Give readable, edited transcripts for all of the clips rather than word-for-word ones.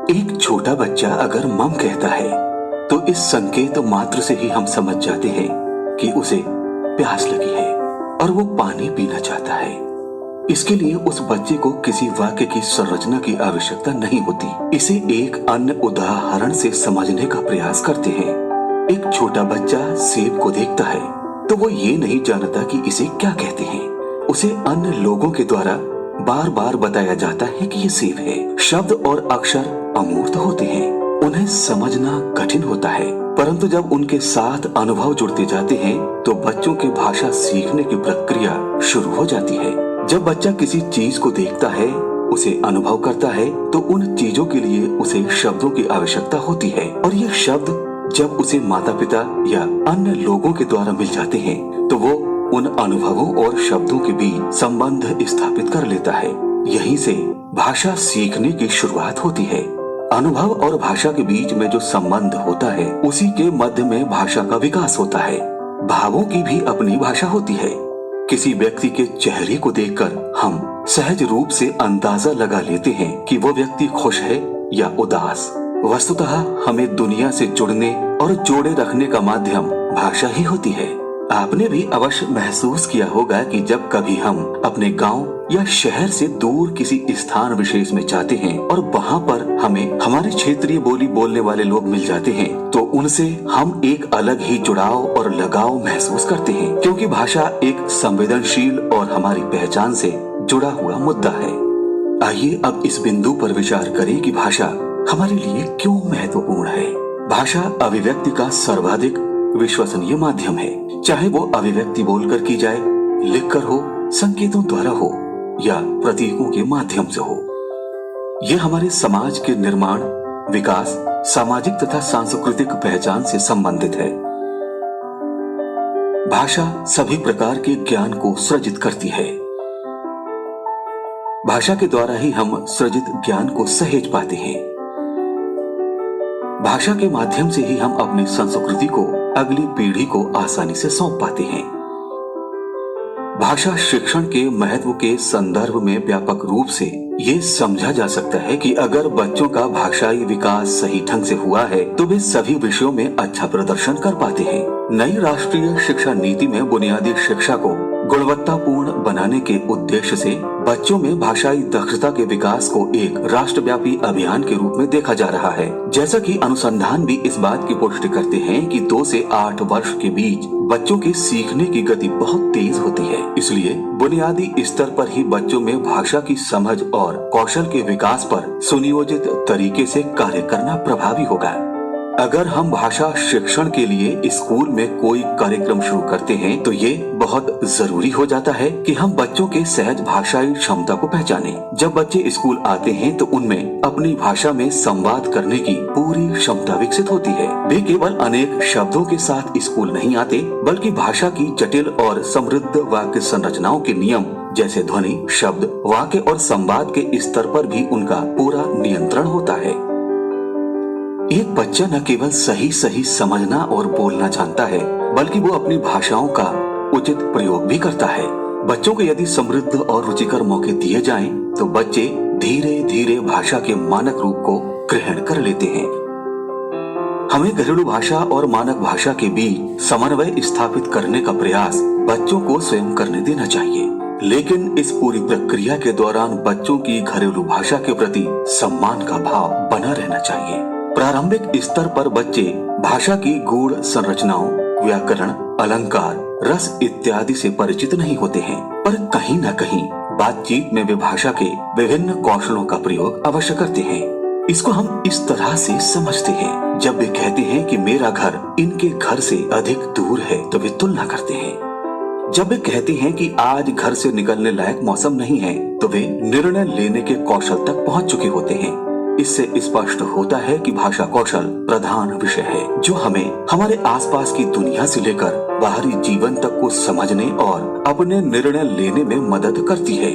एक छोटा बच्चा अगर मम कहता है तो इस संकेत मात्र से ही हम समझ जाते हैं कि उसे प्यास लगी है और वो पानी पीना चाहता है। इसके लिए उस बच्चे को किसी वाक्य की संरचना की आवश्यकता नहीं होती। इसे एक अन्य उदाहरण से समझने का प्रयास करते हैं। एक छोटा बच्चा सेब को देखता है तो वो ये नहीं जानता कि इसे क्या कहते हैं। उसे अन्य लोगों के द्वारा बार बार बताया जाता है कि ये सेब है। शब्द और अक्षर अमूर्त होते हैं, उन्हें समझना कठिन होता है, परंतु जब उनके साथ अनुभव जुड़ते जाते हैं तो बच्चों की भाषा सीखने की प्रक्रिया शुरू हो जाती है। जब बच्चा किसी चीज को देखता है, उसे अनुभव करता है, तो उन चीजों के लिए उसे शब्दों की आवश्यकता होती है और ये शब्द जब उसे माता पिता या अन्य लोगों के द्वारा मिल जाते हैं तो वो उन अनुभवों और शब्दों के बीच संबंध स्थापित कर लेता है। यहीं से भाषा सीखने की शुरुआत होती है। अनुभव और भाषा के बीच में जो संबंध होता है, उसी के मध्य में भाषा का विकास होता है। भावों की भी अपनी भाषा होती है। किसी व्यक्ति के चेहरे को देखकर हम सहज रूप से अंदाजा लगा लेते हैं कि वो व्यक्ति खुश है या उदास। वस्तुतः हमें दुनिया से जुड़ने और जोड़े रखने का माध्यम भाषा ही होती है। आपने भी अवश्य महसूस किया होगा कि जब कभी हम अपने गांव या शहर से दूर किसी स्थान विशेष में जाते हैं और वहां पर हमें हमारी क्षेत्रीय बोली बोलने वाले लोग मिल जाते हैं तो उनसे हम एक अलग ही जुड़ाव और लगाव महसूस करते हैं, क्योंकि भाषा एक संवेदनशील और हमारी पहचान से जुड़ा हुआ मुद्दा है। आइए अब इस बिंदु पर विचार करें कि भाषा हमारे लिए क्यों महत्वपूर्ण है। भाषा अभिव्यक्ति का सर्वाधिक विश्वसनीय माध्यम है, चाहे वो अभिव्यक्ति बोलकर की जाए, लिखकर हो, संकेतों द्वारा हो या प्रतीकों के माध्यम से हो। यह हमारे समाज के निर्माण, विकास, सामाजिक तथा सांस्कृतिक पहचान से संबंधित है। भाषा सभी प्रकार के ज्ञान को सृजित करती है। भाषा के द्वारा ही हम सृजित ज्ञान को सहेज पाते हैं। भाषा के माध्यम से ही हम अपनी संस्कृति को अगली पीढ़ी को आसानी से सौंप पाते हैं। भाषा शिक्षण के महत्व के संदर्भ में व्यापक रूप से ये समझा जा सकता है कि अगर बच्चों का भाषाई विकास सही ढंग से हुआ है तो वे सभी विषयों में अच्छा प्रदर्शन कर पाते हैं। नई राष्ट्रीय शिक्षा नीति में बुनियादी शिक्षा को गुणवत्तापूर्ण बनाने के उद्देश्य से बच्चों में भाषाई दक्षता के विकास को एक राष्ट्रव्यापी अभियान के रूप में देखा जा रहा है। जैसा कि अनुसंधान भी इस बात की पुष्टि करते हैं कि 2 से 8 वर्ष के बीच बच्चों के सीखने की गति बहुत तेज होती है। इसलिए बुनियादी स्तर पर ही बच्चों में भाषा की समझ और कौशल के विकास पर सुनियोजित तरीके से कार्य करना प्रभावी होगा। अगर हम भाषा शिक्षण के लिए स्कूल में कोई कार्यक्रम शुरू करते हैं तो ये बहुत जरूरी हो जाता है कि हम बच्चों के सहज भाषाई क्षमता को पहचानें। जब बच्चे स्कूल आते हैं तो उनमें अपनी भाषा में संवाद करने की पूरी क्षमता विकसित होती है। वे केवल अनेक शब्दों के साथ स्कूल नहीं आते, बल्कि भाषा की जटिल और समृद्ध वाक्य संरचनाओं के नियम जैसे ध्वनि, शब्द, वाक्य और संवाद के स्तर पर भी उनका पूरा नियंत्रण होता है। एक बच्चा न केवल सही सही समझना और बोलना जानता है, बल्कि वो अपनी भाषाओं का उचित प्रयोग भी करता है। बच्चों को यदि समृद्ध और रुचिकर मौके दिए जाएं, तो बच्चे धीरे धीरे भाषा के मानक रूप को ग्रहण कर लेते हैं। हमें घरेलू भाषा और मानक भाषा के बीच समन्वय स्थापित करने का प्रयास बच्चों को स्वयं करने देना चाहिए, लेकिन इस पूरी प्रक्रिया के दौरान बच्चों की घरेलू भाषा के प्रति सम्मान का भाव बना रहना चाहिए। प्रारंभिक स्तर पर बच्चे भाषा की गूढ़ संरचनाओं, व्याकरण, अलंकार, रस इत्यादि से परिचित नहीं होते हैं, पर कहीं न कहीं बातचीत में वे भाषा के विभिन्न कौशलों का प्रयोग अवश्य करते हैं। इसको हम इस तरह से समझते हैं, जब वे कहते हैं कि मेरा घर इनके घर से अधिक दूर है तो वे तुलना करते हैं। जब वे कहते हैं कि आज घर से निकलने लायक मौसम नहीं है तो वे निर्णय लेने के कौशल तक पहुंच चुके होते हैं। इससे स्पष्ट होता है कि भाषा कौशल प्रधान विषय है, जो हमें हमारे आसपास की दुनिया से लेकर बाहरी जीवन तक को समझने और अपने निर्णय लेने में मदद करती है।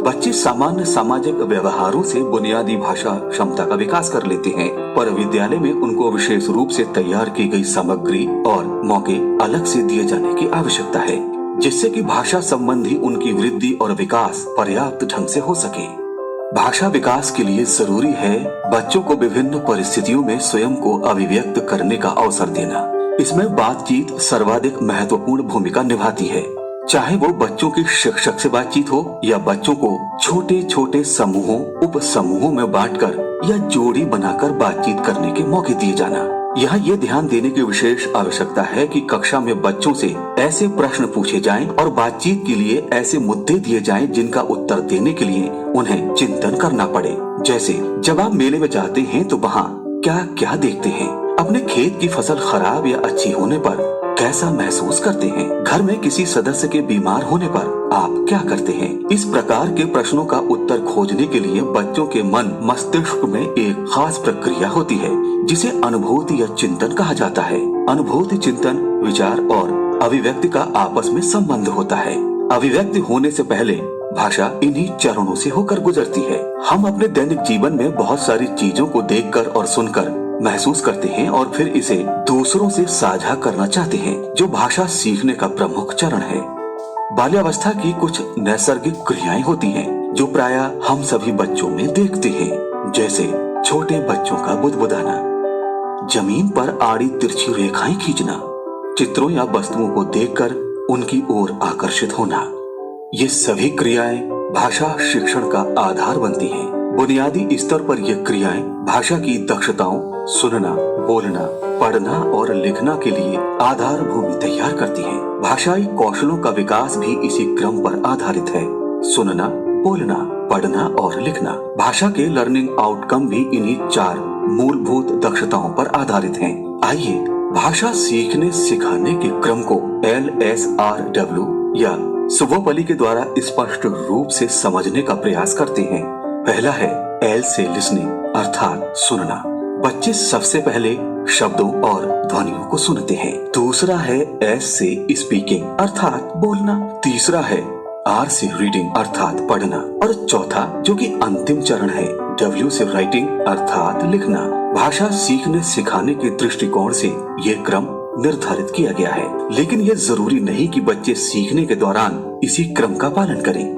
बच्चे सामान्य सामाजिक व्यवहारों से बुनियादी भाषा क्षमता का विकास कर लेते हैं, पर विद्यालय में उनको विशेष रूप से तैयार की गई सामग्री और मौके अलग से दिए जाने की आवश्यकता है, जिससे कि भाषा संबंधी उनकी वृद्धि और विकास पर्याप्त ढंग से हो सके। भाषा विकास के लिए जरूरी है बच्चों को विभिन्न परिस्थितियों में स्वयं को अभिव्यक्त करने का अवसर देना। इसमें बातचीत सर्वाधिक महत्वपूर्ण भूमिका निभाती है। चाहे वो बच्चों के शिक्षक से बातचीत हो या बच्चों को छोटे छोटे समूहों उप समूहों में बांटकर या जोड़ी बनाकर बातचीत करने के मौके दिए जाना। यहाँ ये ध्यान देने की विशेष आवश्यकता है कि कक्षा में बच्चों से ऐसे प्रश्न पूछे जाएं और बातचीत के लिए ऐसे मुद्दे दिए जाएं जिनका उत्तर देने के लिए उन्हें चिंतन करना पड़े। जैसे जब आप मेले में जाते हैं तो वहाँ क्या क्या देखते हैं, अपने खेत की फसल खराब या अच्छी होने पर कैसा महसूस करते हैं, घर में किसी सदस्य के बीमार होने पर आप क्या करते हैं। इस प्रकार के प्रश्नों का उत्तर खोजने के लिए बच्चों के मन मस्तिष्क में एक खास प्रक्रिया होती है जिसे अनुभूति या चिंतन कहा जाता है। अनुभूति, चिंतन, विचार और अभिव्यक्ति का आपस में संबंध होता है। अभिव्यक्ति होने से पहले भाषा इन्हीं चरणों से होकर गुजरती है। हम अपने दैनिक जीवन में बहुत सारी चीजों को देखकर और सुनकर महसूस करते हैं और फिर इसे दूसरों से साझा करना चाहते हैं, जो भाषा सीखने का प्रमुख चरण है। बाल्यावस्था की कुछ नैसर्गिक क्रियाएं होती हैं जो प्रायः हम सभी बच्चों में देखते हैं, जैसे छोटे बच्चों का बुदबुदाना, जमीन पर आड़ी तिरछी रेखाएं खींचना, चित्रों या वस्तुओं को देखकर उनकी ओर आकर्षित होना। ये सभी क्रियाएं भाषा शिक्षण का आधार बनती हैं। बुनियादी स्तर पर ये क्रियाएं भाषा की दक्षताओं, सुनना, बोलना, पढ़ना और लिखना के लिए आधार भूमि तैयार करती हैं। भाषाई कौशलों का विकास भी इसी क्रम पर आधारित है। सुनना, बोलना, पढ़ना और लिखना। भाषा के लर्निंग आउटकम भी इन्हीं 4 मूलभूत दक्षताओं पर आधारित हैं। आइए भाषा सीखने सिखाने के क्रम को LSRW या सुबोपली के द्वारा स्पष्ट रूप से समझने का प्रयास करते हैं। पहला है L से लिसनिंग अर्थात सुनना। बच्चे सबसे पहले शब्दों और ध्वनियों को सुनते हैं। दूसरा है S से स्पीकिंग अर्थात बोलना। तीसरा है R से रीडिंग अर्थात पढ़ना और चौथा जो कि अंतिम चरण है W से राइटिंग अर्थात लिखना। भाषा सीखने सिखाने के दृष्टिकोण से ये क्रम निर्धारित किया गया है, लेकिन ये जरूरी नहीं कि बच्चे सीखने के दौरान इसी क्रम का पालन करें,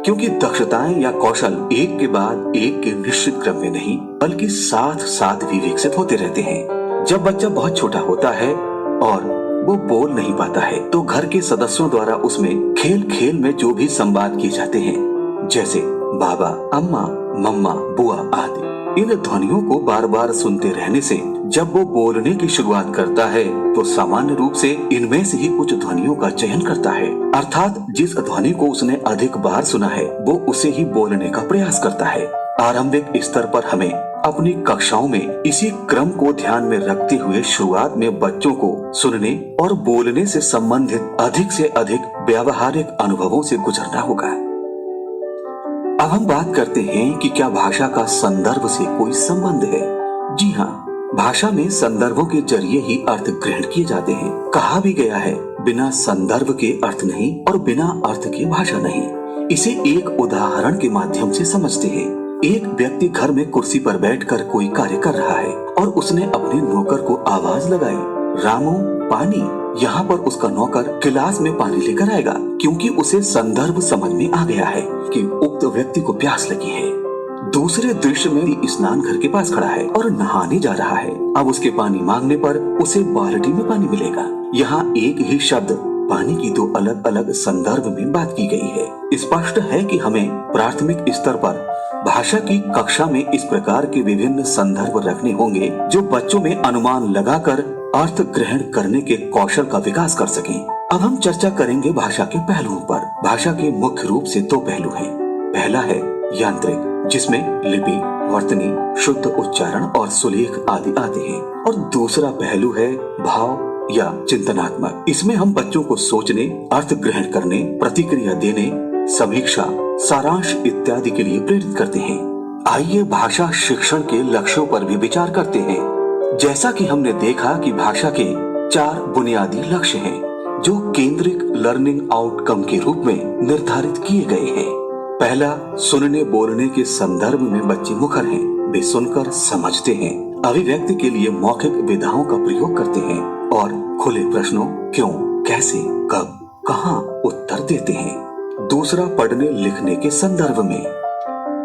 क्योंकि दक्षताएं या कौशल एक के बाद एक के निश्चित क्रम में नहीं बल्कि साथ साथ भी विकसित होते रहते हैं। जब बच्चा बहुत छोटा होता है और वो बोल नहीं पाता है तो घर के सदस्यों द्वारा उसमें खेल खेल में जो भी संवाद किए जाते हैं, जैसे बाबा, अम्मा, मम्मा, बुआ आदि, इन ध्वनियों को बार बार सुनते रहने से जब वो बोलने की शुरुआत करता है तो सामान्य रूप से इनमें से ही कुछ ध्वनियों का चयन करता है, अर्थात जिस ध्वनि को उसने अधिक बार सुना है वो उसे ही बोलने का प्रयास करता है। आरंभिक स्तर पर हमें अपनी कक्षाओं में इसी क्रम को ध्यान में रखते हुए शुरुआत में बच्चों को सुनने और बोलने से संबंधित अधिक से अधिक व्यावहारिक अनुभवों से गुजरना होगा। अब हम बात करते हैं कि क्या भाषा का संदर्भ से कोई संबंध है। जी हाँ, भाषा में संदर्भों के जरिए ही अर्थ ग्रहण किए जाते हैं। कहा भी गया है, बिना संदर्भ के अर्थ नहीं और बिना अर्थ के भाषा नहीं। इसे एक उदाहरण के माध्यम से समझते हैं। एक व्यक्ति घर में कुर्सी पर बैठकर कोई कार्य कर रहा है और उसने अपने नौकर को आवाज लगाई, रामू पानी। यहाँ पर उसका नौकर गिलास में पानी लेकर आएगा, क्योंकि उसे संदर्भ समझ में आ गया है कि उक्त व्यक्ति को प्यास लगी है। दूसरे दृश्य में स्नान घर के पास खड़ा है और नहाने जा रहा है। अब उसके पानी मांगने पर उसे बाल्टी में पानी मिलेगा। यहाँ एक ही शब्द पानी की 2 अलग अलग संदर्भ में बात की गई है। स्पष्ट है कि हमें प्राथमिक स्तर पर भाषा की कक्षा में इस प्रकार के विभिन्न संदर्भ रखने होंगे जो बच्चों में अनुमान लगाकर अर्थ ग्रहण करने के कौशल का विकास कर सकें। अब हम चर्चा करेंगे भाषा के पहलुओं पर। भाषा के मुख्य रूप से 2 पहलू हैं। पहला है यांत्रिक, जिसमें लिपि, वर्तनी, शुद्ध उच्चारण और सुलेख आदि आते हैं, और दूसरा पहलू है भाव या चिंतनात्मक। इसमें हम बच्चों को सोचने, अर्थ ग्रहण करने, प्रतिक्रिया देने, समीक्षा, सारांश इत्यादि के लिए प्रेरित करते हैं। आइए भाषा शिक्षण के लक्ष्यों पर भी विचार करते हैं। जैसा कि हमने देखा कि भाषा के 4 बुनियादी लक्ष्य हैं जो केंद्रित लर्निंग आउटकम के रूप में निर्धारित किए गए हैं। पहला, सुनने बोलने के संदर्भ में बच्चे मुखर हैं। वे सुनकर समझते हैं, अभिव्यक्ति के लिए मौखिक विधाओं का प्रयोग करते हैं और खुले प्रश्नों क्यों, कैसे, कब, कहाँ उत्तर देते हैं। दूसरा, पढ़ने लिखने के संदर्भ में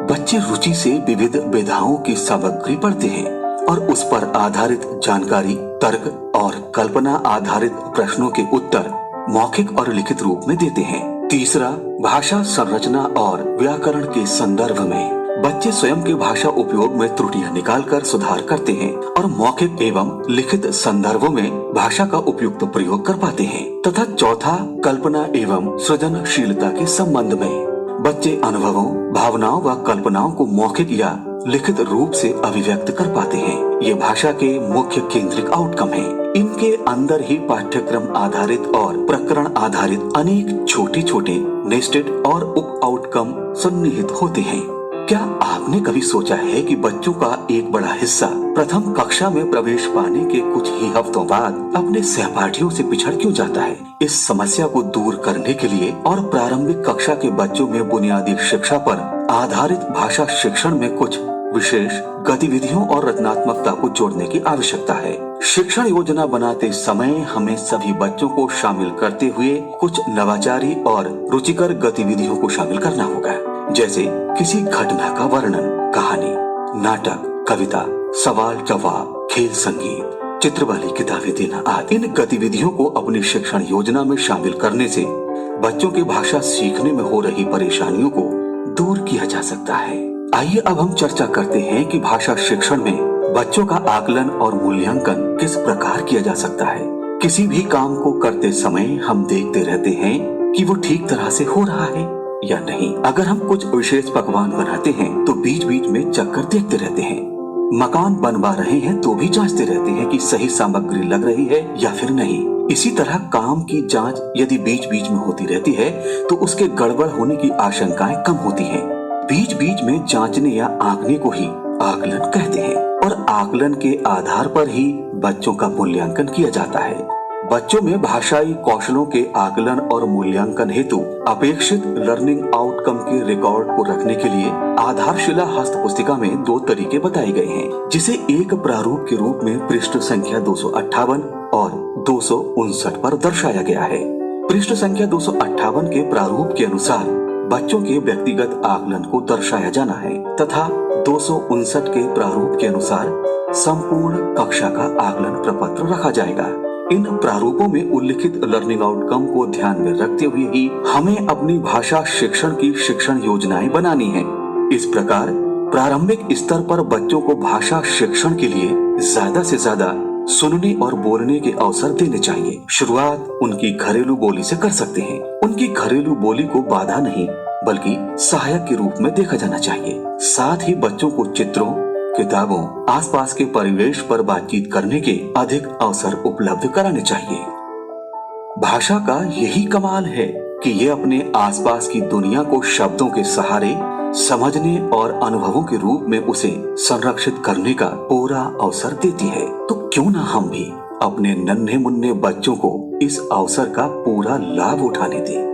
बच्चे रुचि से विविध विधाओं की सामग्री पढ़ते हैं और उस पर आधारित जानकारी, तर्क और कल्पना आधारित प्रश्नों के उत्तर मौखिक और लिखित रूप में देते हैं। तीसरा, भाषा संरचना और व्याकरण के संदर्भ में बच्चे स्वयं के भाषा उपयोग में त्रुटियां निकालकर सुधार करते हैं और मौखिक एवं लिखित संदर्भों में भाषा का उपयुक्त प्रयोग कर पाते हैं। तथा चौथा, कल्पना एवं सृजनशीलता के संबंध में बच्चे अनुभवों, भावनाओं व कल्पनाओं को मौखिक या लिखित रूप से अभिव्यक्त कर पाते हैं। ये भाषा के मुख्य केंद्रिक आउटकम हैं। इनके अंदर ही पाठ्यक्रम आधारित और प्रकरण आधारित अनेक छोटे छोटे नेस्टेड और उप आउटकम सन्निहित होते हैं। क्या आपने कभी सोचा है कि बच्चों का एक बड़ा हिस्सा प्रथम कक्षा में प्रवेश पाने के कुछ ही हफ्तों बाद अपने सहपाठियों से पिछड़ क्यों जाता है? इस समस्या को दूर करने के लिए और प्रारंभिक कक्षा के बच्चों में बुनियादी शिक्षा पर आधारित भाषा शिक्षण में कुछ विशेष गतिविधियों और रचनात्मकता को जोड़ने की आवश्यकता है। शिक्षण योजना बनाते समय हमें सभी बच्चों को शामिल करते हुए कुछ नवाचारी और रुचिकर गतिविधियों को शामिल करना होगा, जैसे किसी घटना का वर्णन, कहानी, नाटक, कविता, सवाल जवाब, खेल, संगीत, चित्र वाली किताबें देना आदि। इन गतिविधियों को अपनी शिक्षण योजना में शामिल करने से बच्चों के भाषा सीखने में हो रही परेशानियों को दूर किया जा सकता है। आइए अब हम चर्चा करते हैं कि भाषा शिक्षण में बच्चों का आकलन और मूल्यांकन किस प्रकार किया जा सकता है। किसी भी काम को करते समय हम देखते रहते हैं कि वो ठीक तरह से हो रहा है या नहीं। अगर हम कुछ विशेष पकवान बनाते हैं तो बीच बीच में चक्कर देखते रहते हैं। मकान बनवा रहे हैं तो भी जांचते रहते हैं कि सही सामग्री लग रही है या फिर नहीं। इसी तरह काम की जांच यदि बीच बीच में होती रहती है तो उसके गड़बड़ होने की आशंकाएं कम होती हैं। बीच बीच में जांचने या आंकने को ही आकलन कहते हैं और आकलन के आधार पर ही बच्चों का मूल्यांकन किया जाता है। बच्चों में भाषाई कौशलों के आकलन और मूल्यांकन हेतु अपेक्षित लर्निंग आउटकम के रिकॉर्ड को रखने के लिए आधारशिला हस्त पुस्तिका में 2 तरीके बताए गए हैं, जिसे एक प्रारूप के रूप में पृष्ठ संख्या 258 और 259 पर दर्शाया गया है। पृष्ठ संख्या 258 के प्रारूप के अनुसार बच्चों के व्यक्तिगत आकलन को दर्शाया जाना है तथा 259 के प्रारूप के अनुसार संपूर्ण कक्षा का आकलन प्रपत्र रखा जाएगा। इन प्रारूपों में उल्लिखित लर्निंग आउटकम को ध्यान में रखते हुए ही हमें अपनी भाषा शिक्षण की शिक्षण योजनाएं बनानी है। इस प्रकार प्रारंभिक स्तर पर बच्चों को भाषा शिक्षण के लिए ज्यादा से ज्यादा सुनने और बोलने के अवसर देने चाहिए। शुरुआत उनकी घरेलू बोली से कर सकते हैं। उनकी घरेलू बोली को बाधा नहीं बल्कि सहायक के रूप में देखा जाना चाहिए। साथ ही बच्चों को चित्रों, किताबों, आसपास के परिवेश पर बातचीत करने के अधिक अवसर उपलब्ध कराने चाहिए। भाषा का यही कमाल है कि ये अपने आसपास की दुनिया को शब्दों के सहारे समझने और अनुभवों के रूप में उसे संरक्षित करने का पूरा अवसर देती है। तो क्यों ना हम भी अपने नन्हे मुन्ने बच्चों को इस अवसर का पूरा लाभ उठाने दें।